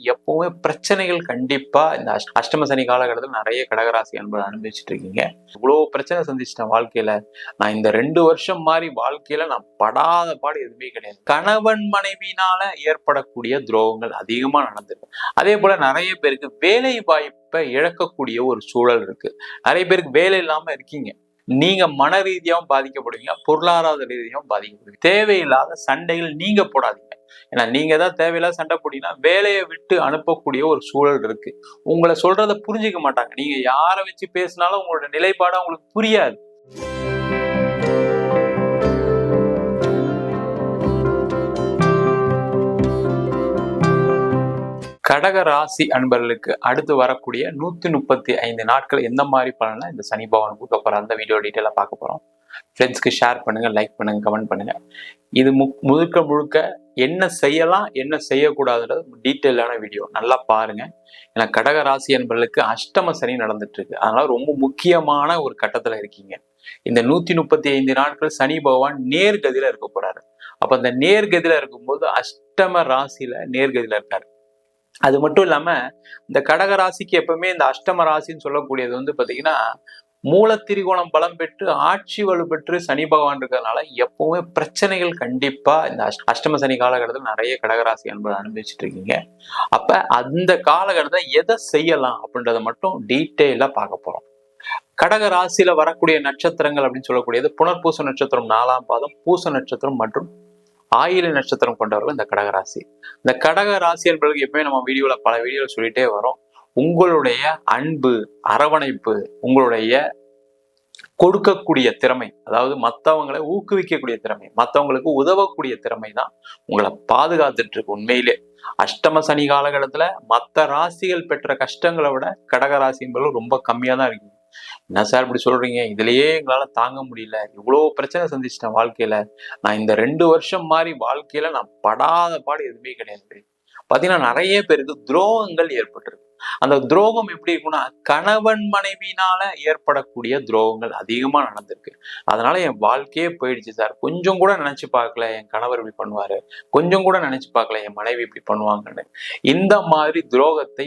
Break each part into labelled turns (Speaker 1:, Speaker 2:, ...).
Speaker 1: எப்பவுமே பிரச்சனைகள் கண்டிப்பா இந்த அஷ்டம சனி காலகட்டத்தில் நிறைய கடகராசி என்பதை அனுபவிச்சுட்டு இருக்கீங்க. இவ்வளவு பிரச்சனை சந்திச்சிட்டேன் வாழ்க்கையில. நான் இந்த 2 வருஷம் மாதிரி வாழ்க்கையில நான் படாத பாடு எதுவுமே கிடையாது. கணவன் மனைவினால ஏற்படக்கூடிய துரோகங்கள் அதிகமா நடந்திருக்கு. அதே போல நிறைய பேருக்கு வேலை வாய்ப்பை இழக்கக்கூடிய ஒரு சூழல் இருக்கு. நிறைய பேருக்கு வேலை இல்லாம இருக்கீங்க. நீங்க மன ரீதியாவும் பாதிக்கப்படுவீங்க, பொருளாதார ரீதியாவும் பாதிக்கப்படுவீங்க. தேவையில்லாத சண்டைகள் நீங்க போடாதீங்க. ஏன்னா நீங்க தான் தேவையில்லாத சண்டை போட்டீங்கன்னா வேலையை விட்டு அனுப்பக்கூடிய ஒரு சூழல் இருக்கு. உங்களை சொல்றத புரிஞ்சுக்க மாட்டாங்க. நீங்க யாரை வச்சு பேசினாலும் உங்களோட நிலைப்பாடு அவங்களுக்கு புரியாது. கடக ராசி அன்பர்களுக்கு அடுத்து வரக்கூடிய 135 நாட்கள் எந்த மாதிரி பலனா இந்த சனி பகவான் கொடுக்க போற அந்த வீடியோ டீட்டெயிலா பார்க்க போறோம். ஃப்ரெண்ட்ஸ்க்கு ஷேர் பண்ணுங்க, லைக் பண்ணுங்க, கமெண்ட் பண்ணுங்க. இது முழுக்க என்ன செய்யலாம் என்ன செய்யக்கூடாதுன்றது டீட்டெயிலான வீடியோ நல்லா பாருங்க. ஏன்னா கடக ராசி என்பவர்களுக்கு அஷ்டம சனி நடந்துட்டு இருக்கு. அதனால ரொம்ப முக்கியமான ஒரு கட்டத்துல இருக்கீங்க. இந்த 135 நாட்கள் சனி பகவான் நேர்கதியில இருக்க போறாரு. அப்ப அந்த நேர்கதியில இருக்கும்போது அஷ்டம ராசியில நேர்கதியில இருக்காரு. அது மட்டும் இல்லாம இந்த கடக ராசிக்கு எப்பவுமே இந்த அஷ்டம ராசின்னு சொல்லக்கூடியது வந்து பாத்தீங்கன்னா மூலத்திரிகோணம் பலம் பெற்று ஆட்சி வலுப்பெற்று சனி பகவான் இருக்கிறதுனால எப்பவுமே பிரச்சனைகள் கண்டிப்பா இந்த அஷ்டம சனி காலகட்டத்தில் நிறைய கடகராசி என்பதை அனுபவிச்சுட்டு இருக்கீங்க. அப்ப அந்த காலகட்டத்தை எதை செய்யலாம் அப்படின்றத மட்டும் டீட்டெயிலா பார்க்க போறோம். கடக ராசியில வரக்கூடிய நட்சத்திரங்கள் அப்படின்னு சொல்லக்கூடியது புனர்பூச நட்சத்திரம் 4ஆம் பாதம், பூச நட்சத்திரம் மற்றும் ஆயில நட்சத்திரம் கொண்டவர்கள் இந்த கடகராசி. இந்த கடக ராசி என்பதற்கு எப்பவுமே நம்ம பல வீடியோல சொல்லிட்டே வரோம். உங்களுடைய அன்பு, அரவணைப்பு, உங்களுடைய கொடுக்கக்கூடிய திறமை, அதாவது மற்றவங்களை ஊக்குவிக்கக்கூடிய திறமை, மற்றவங்களுக்கு உதவக்கூடிய திறமை தான் உங்களை பாதுகாத்துட்டு இருக்கு. உண்மையிலே அஷ்டம சனி காலகட்டத்துல மற்ற ராசிகள் பெற்ற கஷ்டங்களை விட கடக ராசி என்பது ரொம்ப கம்மியா தான் இருக்கு. என்ன சார் இப்படி சொல்றீங்க, இதுலயே எங்களால தாங்க முடியல, இவ்வளவு பிரச்சனை சந்திச்சிட்டேன் வாழ்க்கையில, நான் இந்த 2 வருஷம் மாதிரி வாழ்க்கையில நான் படாத பாடு எதுவுமே கிடையாது. பாத்தீங்கன்னா நிறைய பேருக்கு துரோகங்கள் ஏற்பட்டிருக்கு. அந்த துரோகம் எப்படி இருக்குன்னா கணவன் மனைவினால ஏற்படக்கூடிய துரோகங்கள் அதிகமா நடந்திருக்கு. அதனால என் வாழ்க்கையே போயிடுச்சு சார், கொஞ்சம் கூட நினைச்சு பார்க்கல என் கணவர் இப்படி பண்ணுவாரு, கொஞ்சம் கூட நினைச்சு பார்க்கல என் மனைவி இப்படி பண்ணுவாங்கன்னு. இந்த மாதிரி துரோகத்தை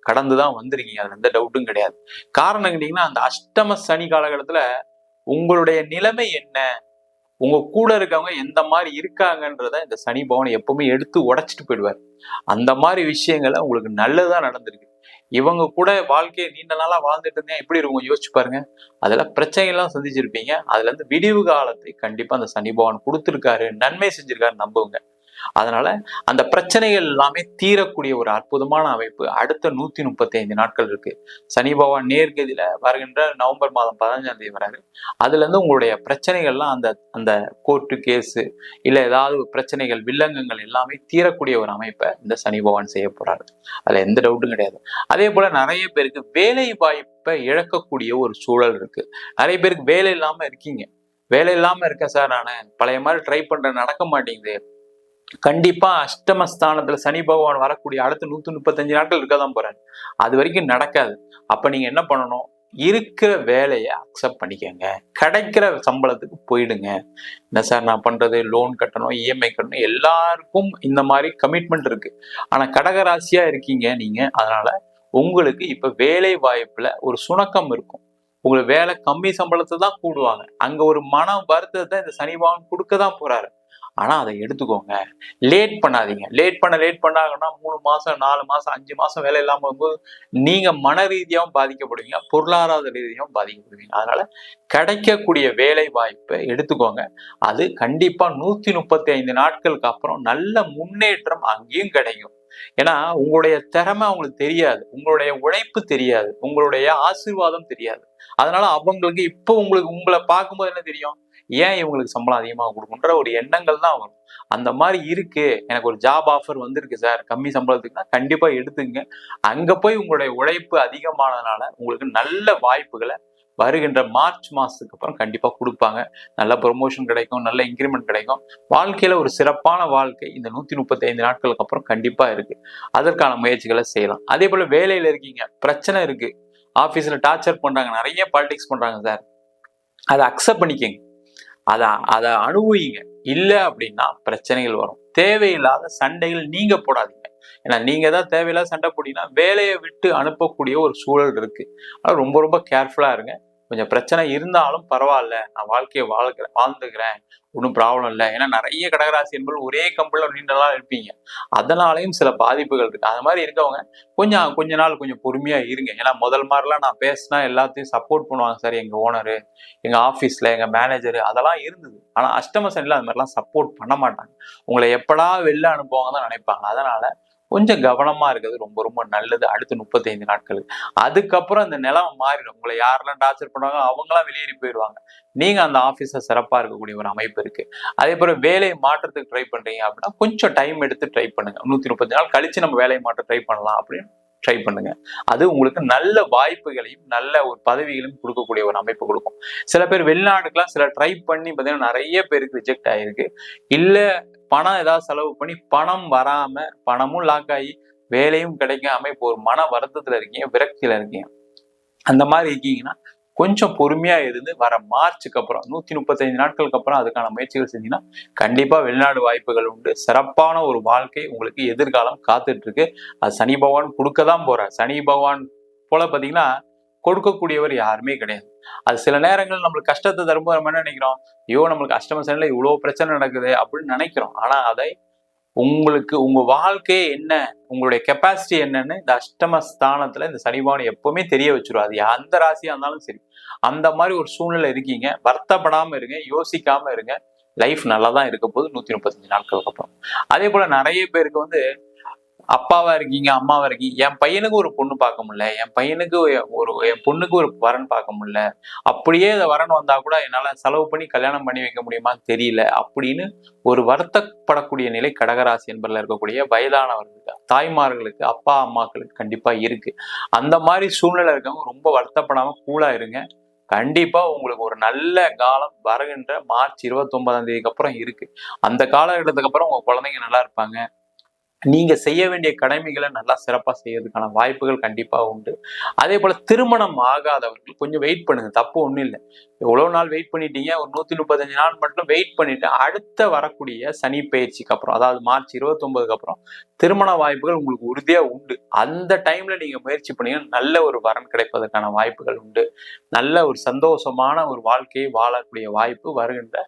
Speaker 1: கடந்துதான் வந்திருக்கீங்க, அதுல எந்த டவுட்டும் கிடையாது. காரணம் கேட்டீங்கன்னா அந்த அஷ்டம சனி காலகட்டத்துல உங்களுடைய நிலைமை என்ன, உங்க கூட இருக்கவங்க எந்த மாதிரி இருக்காங்கன்றத இந்த சனி பகவான் எப்பவுமே எடுத்து உடைச்சிட்டு போயிடுவார். அந்த மாதிரி விஷயங்களை உங்களுக்கு நல்லதா நடந்திருக்கு. இவங்க கூட வாழ்க்கையை நீண்ட நாளா வாழ்ந்துட்டு இருந்தேன் எப்படி இருக்கும் யோசிச்சு பாருங்க. அதுல பிரச்சனைகள்லாம் சந்திச்சிருப்பீங்க. அதுல இருந்து விடிவு காலத்தை கண்டிப்பா அந்த சனி பகவான் கொடுத்திருக்காரு, நன்மை செஞ்சிருக்காரு, நம்புங்க. அதனால அந்த பிரச்சனைகள் எல்லாமே தீரக்கூடிய ஒரு அற்புதமான அமைப்பு அடுத்த 135 நாட்கள் இருக்கு. சனி பகவான் நேர்கதியில வருகின்ற நவம்பர் மாதம் 15ஆம் தேதி வராரு. அதுல இருந்து உங்களுடைய பிரச்சனைகள்லாம் அந்த கோர்ட்டு கேஸு இல்ல ஏதாவது பிரச்சனைகள் வில்லங்கங்கள் எல்லாமே தீரக்கூடிய ஒரு அமைப்பை இந்த சனி பகவான் செய்ய போறாரு. அதுல எந்த டவுட்டும் கிடையாது. அதே போல நிறைய பேருக்கு வேலை வாய்ப்பை இழக்கக்கூடிய ஒரு சூழல் இருக்கு. நிறைய பேருக்கு வேலை இல்லாம இருக்கீங்க. வேலை இல்லாம இருக்கேன் சார், நானு பழைய மாதிரி ட்ரை பண்றேன், நடக்க மாட்டேங்குது. கண்டிப்பா அஷ்டமஸ்தானத்துல சனி பகவான் வரக்கூடிய அடுத்த 135 நாட்கள் இருக்கதான் போறாரு. அது வரைக்கும் நடக்காது. அப்ப நீங்க என்ன பண்ணணும், இருக்கிற வேலையை அக்செப்ட் பண்ணிக்கங்க, கிடைக்கிற சம்பளத்துக்கு போயிடுங்க. என்ன சார் நான் பண்றது, லோன் கட்டணும், இஎம்ஐ கட்டணும், எல்லாருக்கும் இந்த மாதிரி கமிட்மெண்ட் இருக்கு. ஆனா கடகராசியா இருக்கீங்க நீங்க, அதனால உங்களுக்கு இப்ப வேலை வாய்ப்புல ஒரு சுணக்கம் இருக்கும். உங்களுக்கு வேலை கம்மி சம்பளத்தை தான் கூடுவாங்க. அங்க ஒரு மன வருத்தத்தை இந்த சனி பகவான் கொடுக்கதான் போறாரு. ஆனா அதை எடுத்துக்கோங்க, லேட் பண்ணாதீங்க. லேட் பண்ணாங்கன்னா 3 மாசம் 4 மாசம் 5 மாசம் வேலை இல்லாம போகும்போது நீங்க மன ரீதியாவும் பாதிக்கப்படுவீங்க, பொருளாதார ரீதியாவும் பாதிக்கப்படுவீங்க. அதனால கிடைக்கக்கூடிய வேலை வாய்ப்பை எடுத்துக்கோங்க. அது கண்டிப்பா 135 நாட்களுக்கு அப்புறம் நல்ல முன்னேற்றம் அங்கேயும் கிடைக்கும். ஏன்னா உங்களுடைய திறமை அவங்களுக்கு தெரியாது, உங்களுடைய உழைப்பு தெரியாது, உங்களுடைய ஆசீர்வாதம் தெரியாது. அதனால அவங்களுக்கு இப்போ உங்களை பார்க்கும்போது என்ன தெரியும், ஏன் இவங்களுக்கு சம்பளம் அதிகமாக கொடுக்குன்ற ஒரு எண்ணங்கள் தான் வரும். அந்த மாதிரி இருக்கு, எனக்கு ஒரு ஜாப் ஆஃபர் வந்திருக்கு சார் கம்மி சம்பளத்துக்குன்னா கண்டிப்பா எடுத்துங்க. அங்க போய் உங்களுடைய உழைப்பு அதிகமானதுனால உங்களுக்கு நல்ல வாய்ப்புகளை வருகின்ற மார்ச் மாசத்துக்கு அப்புறம் கண்டிப்பா கொடுப்பாங்க. நல்ல ப்ரொமோஷன் கிடைக்கும், நல்ல இன்கிரிமெண்ட் கிடைக்கும். வாழ்க்கையில ஒரு சிறப்பான வாழ்க்கை இந்த 135 நாட்களுக்கு அப்புறம் கண்டிப்பா இருக்கு. அதற்கான முயற்சிகளை செய்யலாம். அதே போல வேலையில இருக்கீங்க, பிரச்சனை இருக்கு, ஆபீஸ்ல டார்ச்சர் பண்றாங்க, நிறைய பாலிடிக்ஸ் பண்றாங்க சார், அதை அக்செப்ட் பண்ணிக்கங்க, அதை அனுபவிங்க. இல்ல அப்படின்னா பிரச்சனைகள் வரும். தேவையில்லாத சண்டைகள் நீங்க போடாதீங்க. ஏன்னா நீங்க ஏதாவது தேவையில்லாத சண்டை போட்டீங்கன்னா வேலையை விட்டு அனுப்பக்கூடிய ஒரு சூழல் இருக்கு. அதனால ரொம்ப ரொம்ப கேர்ஃபுல்லா இருங்க. கொஞ்சம் பிரச்சனை இருந்தாலும் பரவாயில்ல, நான் வாழ்க்கையை வாழ்ந்துக்கிறேன், ஒன்றும் ப்ராப்ளம் இல்லை. ஏன்னா நிறைய கடகராசி என்பது ஒரே கம்பெனில நீண்ட நாள் இருப்பீங்க, அதனாலையும் சில பாதிப்புகள் இருக்கு. அது மாதிரி இருக்கவங்க கொஞ்ச நாள் கொஞ்சம் பொறுமையா இருங்க. ஏன்னா முதல் மாதிரிலாம் நான் பேசினா எல்லாத்தையும் சப்போர்ட் பண்ணுவாங்க சார், எங்க ஓனரு, எங்க ஆபீஸ்ல எங்க மேனேஜரு, அதெல்லாம் இருந்தது. ஆனா அஷ்டம சனில அது மாதிரிலாம் சப்போர்ட் பண்ண மாட்டாங்க. உங்களை எப்படா வெளில அனுப்புவாங்க தான் நினைப்பாங்க. அதனால கொஞ்சம் கவனமா இருக்கிறது ரொம்ப ரொம்ப நல்லது அடுத்த 35 நாட்களுக்கு. அதுக்கப்புறம் இந்த நிலைமை மாறிடும். உங்களை யாரெல்லாம் டார்ச்சர் பண்ணுவாங்க அவங்களாம் வெளியேறி போயிடுவாங்க. நீங்க அந்த ஆபீஸ சிறப்பா இருக்கக்கூடிய ஒரு அமைப்பு இருக்கு. அதே போல வேலையை மாற்றத்துக்கு ட்ரை பண்றீங்க அப்படின்னா கொஞ்சம் டைம் எடுத்து ட்ரை பண்ணுங்க. 130 நாள் கழிச்சு நம்ம வேலையை மாற்ற ட்ரை பண்ணலாம் அப்படின்னு ட்ரை பண்ணுங்க. அது உங்களுக்கு நல்ல வாய்ப்புகளையும் நல்ல ஒரு பதவிகளையும் கொடுக்கக்கூடிய ஒரு அமைப்பு கொடுக்கும். சில பேர் வெளிநாட்டுக்கெல்லாம் சில ட்ரை பண்ணி பார்த்தீங்கன்னா நிறைய பேருக்கு ரிஜெக்ட் ஆயிருக்கு. இல்ல பணம் ஏதாவது செலவு பண்ணி பணம் வராம, பணமும் லாக் ஆகி வேலையும் கிடைக்காம இப்போ ஒரு மன வருத்தத்துல இருக்கீங்க, விரக்தியில இருக்கீங்க. அந்த மாதிரி இருக்கீங்கன்னா கொஞ்சம் பொறுமையா இருந்து வர மார்ச்சுக்கு அப்புறம் 135 நாட்களுக்கு அப்புறம் அதுக்கான முயற்சிகள் செஞ்சீங்கன்னா கண்டிப்பா வெளிநாடு வாய்ப்புகள் உண்டு. சிறப்பான ஒரு வாழ்க்கை உங்களுக்கு எதிர்காலம் காத்துட்டு இருக்கு. அது சனி பகவான் கொடுக்கதான் போறார். சனி பகவான் போல பாத்தீங்கன்னா கொடுக்கக்கூடியவர் யாருமே கிடையாது. அது சில நேரங்கள் நம்மளுக்கு கஷ்டத்தை தரும்போது நம்ம என்ன நினைக்கிறோம், ஐயோ நம்மளுக்கு அஷ்டம சனில இவ்வளவு பிரச்சனை நடக்குது அப்படின்னு நினைக்கிறோம். ஆனா அதை உங்களுக்கு உங்க வாழ்க்கையே என்ன, உங்களுடைய கெப்பாசிட்டி என்னன்னு இந்த அஷ்டம ஸ்தானத்துல இந்த சனிபகவான் எப்பவுமே தெரிய வச்சிரும். அது எந்த ராசியா இருந்தாலும் சரி. அந்த மாதிரி ஒரு சூழ்நிலை இருக்கீங்க, வருத்தப்படாம இருங்க, யோசிக்காம இருங்க. லைஃப் நல்லா தான் இருக்க போது 135 நாட்களுக்கு அப்புறம். அதே போல நிறைய பேருக்கு அப்பாவா இருக்கீங்க, அம்மாவா இருக்கீங்க, என் பையனுக்கு ஒரு பொண்ணு பார்க்க முடியல, என் பையனுக்கு என் பொண்ணுக்கு ஒரு வரன் பார்க்க முடியல, அப்படியே இந்த வரன் வந்தா கூட என்னால செலவு பண்ணி கல்யாணம் பண்ணி வைக்க முடியுமான்னு தெரியல அப்படின்னு ஒரு வருத்தப்படக்கூடிய நிலை கடகராசி என்பதில் இருக்கக்கூடிய வயதானவர்களுக்கு, தாய்மார்களுக்கு, அப்பா அம்மாக்களுக்கு கண்டிப்பா இருக்கு. அந்த மாதிரி சூழ்நிலை இருக்கவங்க ரொம்ப வருத்தப்படாம கூலா இருங்க. கண்டிப்பா உங்களுக்கு ஒரு நல்ல காலம் வருகின்ற மார்ச் 29ஆம் தேதிக்கு அப்புறம் இருக்கு. அந்த காலகட்டத்துக்கு அப்புறம் உங்க குழந்தைங்க நல்லா இருப்பாங்க. நீங்க செய்ய வேண்டிய கடமைகளை நல்லா சிறப்பா செய்யறதுக்கான வாய்ப்புகள் கண்டிப்பா உண்டு. அதே போல திருமணம் ஆகாதவர்கள் கொஞ்சம் வெயிட் பண்ணுங்க, தப்பு ஒண்ணும் இல்லை. எவ்வளவு நாள் வெயிட் பண்ணிட்டீங்க, ஒரு 135 நாள் மட்டும் வெயிட் பண்ணிட்டு அடுத்த வரக்கூடிய சனி பயிற்சிக்கு அப்புறம், அதாவது மார்ச் 29க்கு அப்புறம் திருமண வாய்ப்புகள் உங்களுக்கு உறுதியா உண்டு. அந்த டைம்ல நீங்க முயற்சி பண்ணீங்கன்னா நல்ல ஒரு வரன் கிடைப்பதற்கான வாய்ப்புகள் உண்டு. நல்ல ஒரு சந்தோஷமான ஒரு வாழ்க்கையை வாழக்கூடிய வாய்ப்பு வருகின்ற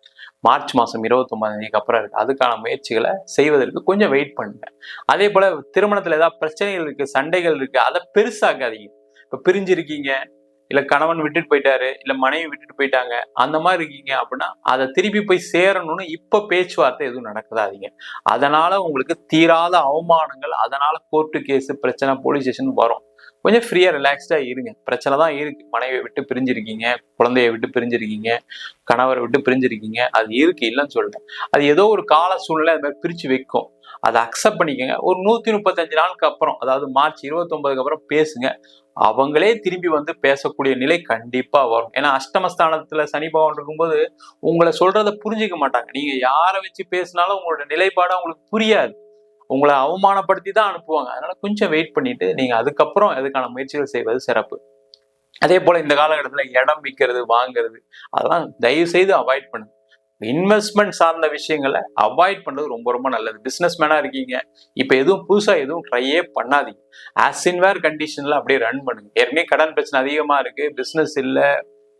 Speaker 1: மார்ச் மாசம் 29ஆம் தேதிக்கு அப்புறம் இருக்கு. அதுக்கான முயற்சிகளை செய்வதற்கு கொஞ்சம் வெயிட் பண்ணுங்க. அதே போல திருமணத்துல ஏதாவது பிரச்சனைகள் இருக்கு, சண்டைகள் இருக்கு, அதை பெருசாக்காதீங்க. இப்ப பிரிஞ்சிருக்கீங்க, இல்ல கணவன் விட்டுட்டு போயிட்டாரு, இல்ல மனைவி விட்டுட்டு போயிட்டாங்க, அந்த மாதிரி இருக்கீங்க அப்படின்னா அதை திருப்பி போய் சேரணும்னு இப்ப பேச்சுவார்த்தை எதுவும் நடக்காதீங்க. அதனால உங்களுக்கு தீராத அவமானங்கள், அதனால கோர்ட்டு கேஸ் பிரச்சனை, போலீஸ் ஸ்டேஷன் வரும். கொஞ்சம் ஃப்ரீயா ரிலாக்ஸ்டா இருங்க. பிரச்சனை தான் இருக்கு, மனைவியை விட்டு பிரிஞ்சிருக்கீங்க, குழந்தைய விட்டு பிரிஞ்சிருக்கீங்க, கணவரை விட்டு பிரிஞ்சிருக்கீங்க, அது இருக்கு, இல்லைன்னு சொல்றேன். அது ஏதோ ஒரு கால சூழ்நிலை அது மாதிரி பிரிச்சு வைக்கும். அதை அக்செப்ட் பண்ணிக்கோங்க. ஒரு 135 நாளுக்கு அப்புறம், அதாவது மார்ச் 29க்கு அப்புறம் பேசுங்க. அவங்களே திரும்பி பேசக்கூடிய நிலை கண்டிப்பா வரும். ஏன்னா அஷ்டமஸ்தானத்துல சனி பகவான் இருக்கும்போது உங்களை சொல்றதை புரிஞ்சுக்க மாட்டாங்க. நீங்க யாரை வச்சு பேசினாலும் உங்களோட நிலைப்பாடு அவங்களுக்கு புரியாது. உங்களை அவமானப்படுத்தி தான் அனுப்புவாங்க. அதனால கொஞ்சம் வெயிட் பண்ணிட்டு நீங்க அதுக்கப்புறம் அதுக்கான முயற்சிகள் செய்வது சிறப்பு. அதே போல இந்த காலகட்டத்துல இடம் விற்கிறது, வாங்குறது, அதெல்லாம் தயவு செய்து அவாய்ட் பண்ணுங்க. இன்வெஸ்ட்மெண்ட் சார்ந்த விஷயங்களை அவாய்ட் பண்றது ரொம்ப ரொம்ப நல்லது. பிசினஸ் மேனா இருக்கீங்க, இப்ப எதுவும் புதுசா எதுவும் ட்ரையே பண்ணாதீங்க. ஆஸ் இன் வேர் கண்டிஷன்ல அப்படியே ரன் பண்ணுங்க. ஏற்கனவே கடன் பிரச்சனை அதிகமா இருக்கு, பிசினஸ் இல்ல,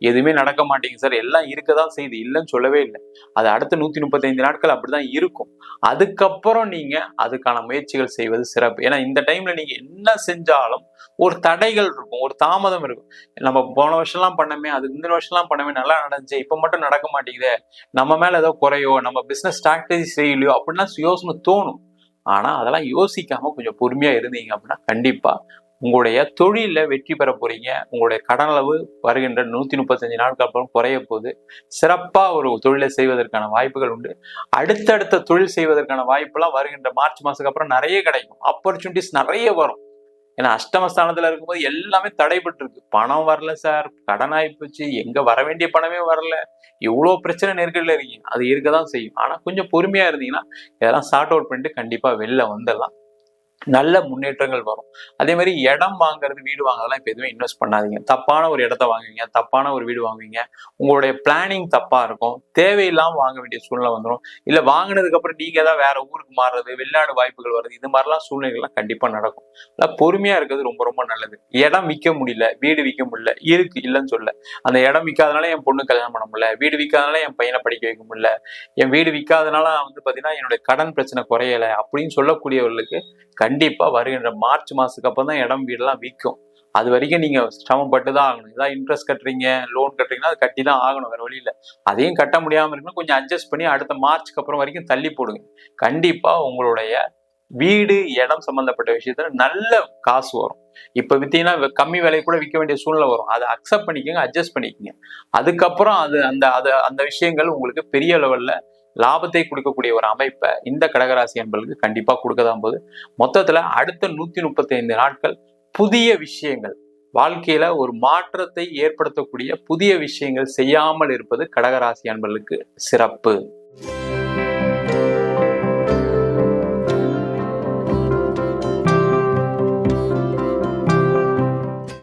Speaker 1: எதுவுமே நடக்க மாட்டேங்குது சார், எல்லாம் இருக்கதான் செய்யுது, இல்லைன்னு சொல்லவே இல்லை. அது அடுத்த 135 நாட்கள் அப்படிதான் இருக்கும். அதுக்கப்புறம் நீங்க அதுக்கான முயற்சிகள் செய்வது சிறப்பு. ஏன்னா இந்த டைம்ல நீங்க என்ன செஞ்சாலும் ஒரு தடைகள் இருக்கும், ஒரு தாமதம் இருக்கும். நம்ம போன வருஷம்லாம் பண்ணமே, அது இந்த வருஷம்லாம் பண்ணமே, நல்லா நடந்துச்சு, இப்ப மட்டும் நடக்க மாட்டேங்குது, நம்ம மேல ஏதோ குறையோ, நம்ம பிசினஸ் ஸ்ட்ராட்டஜி செய்யலையோ அப்படின்லாம் யோசனை தோணும். ஆனா அதெல்லாம் யோசிக்காம கொஞ்சம் பொறுமையா இருந்தீங்க அப்படின்னா கண்டிப்பா உங்களுடைய தொழில வெற்றி பெற போறீங்க. உங்களுடைய கடன் அளவு வருகின்ற 135 நாட்கள் அப்புறம் குறைய போது சிறப்பா ஒரு தொழிலை செய்வதற்கான வாய்ப்புகள் உண்டு. அடுத்தடுத்த தொழில் செய்வதற்கான வாய்ப்புலாம் வருகின்ற மார்ச் மாசத்துக்கு அப்புறம் நிறைய கிடைக்கும். ஆப்பர்ச்சுனிட்டிஸ் நிறைய வரும். ஏன்னா அஷ்டமஸ்தானத்துல இருக்கும்போது எல்லாமே தடைபட்டு இருக்கு. பணம் வரல சார், கடன் ஆயிப்போச்சு, எங்க வர வேண்டிய பணமே வரல, இவ்வளவு பிரச்சனை நெருக்கடியில இருக்கீங்க. அது இருக்கதான் செய்யும். ஆனா கொஞ்சம் பொறுமையா இருந்தீங்கன்னா இதெல்லாம் சார்ட் அவுட் பண்ணிட்டு கண்டிப்பா வெளில வந்துடலாம். நல்ல முன்னேற்றங்கள் வரும். அதே மாதிரி இடம் வாங்குறது, வீடு வாங்குறதெல்லாம் இப்ப எதுவுமே இன்வெஸ்ட் பண்ணாதீங்க. தப்பான ஒரு இடத்த வாங்குவீங்க, தப்பான ஒரு வீடு வாங்குவீங்க. உங்களுடைய பிளானிங் தப்பா இருக்கும். தேவையில்லாம வாங்க வேண்டிய சூழ்நிலை வந்துடும். இல்ல வாங்கினதுக்கு அப்புறம் நீங்க தான் வேற ஊருக்கு மாறுறது, வெளிநாடு வாய்ப்புகள் வருது, இது மாதிரிலாம் சூழ்நிலைகள்லாம் கண்டிப்பா நடக்கும். பொறுமையா இருக்கிறது ரொம்ப ரொம்ப நல்லது. இடம் விற்க முடியல, வீடு விற்க முடியல, இருக்கு இல்லைன்னு சொல்ல. அந்த இடம் விற்காதனால என் பொண்ணு கல்யாணம் பண்ண முடியல, வீடு விற்காதனால என் பையனை படிக்க வைக்க முடியல, என் வீடு விற்காதனால பாத்தீங்கன்னா என்னுடைய கடன் பிரச்சனை குறையல அப்படின்னு சொல்லக்கூடியவர்களுக்கு கண்டிப்பா வருகின்ற மார்ச் மாசத்துக்கு அப்புறம் தான் இடம் வீடெல்லாம் விற்கும். அது வரைக்கும் நீங்க சிரமப்பட்டு தான் ஆகணும். ஏதாவது இன்ட்ரெஸ்ட் கட்டுறீங்க, லோன் கட்டுறீங்கன்னா அது கட்டி தான் ஆகணும், வேற வழி இல்லை. அதையும் கட்ட முடியாம இருக்குன்னா கொஞ்சம் அட்ஜஸ்ட் பண்ணி அடுத்த மார்ச்சுக்கு அப்புறம் வரைக்கும் தள்ளி போடுங்க. கண்டிப்பா உங்களுடைய வீடு இடம் சம்பந்தப்பட்ட விஷயத்துல நல்ல காசு வரும். இப்ப வித்தீங்கன்னா கம்மி விலை கூட விற்க வேண்டிய சூழ்நிலை வரும். அதை அக்செப்ட் பண்ணிக்கோங்க, அட்ஜஸ்ட் பண்ணிக்கோங்க. அதுக்கப்புறம் அது அந்த அந்த விஷயங்கள் உங்களுக்கு பெரிய லெவல்ல லாபத்தை கொடுக்கக்கூடிய ஒரு அமைப்பை இந்த கடகராசி என்பதற்கு கண்டிப்பா கொடுக்கதான் போகுது. மொத்தத்துல அடுத்த 135 நாட்கள் புதிய விஷயங்கள், வாழ்க்கையில ஒரு மாற்றத்தை ஏற்படுத்தக்கூடிய புதிய விஷயங்கள் செய்யாமல் இருப்பது கடகராசி என்பதற்கு சிறப்பு.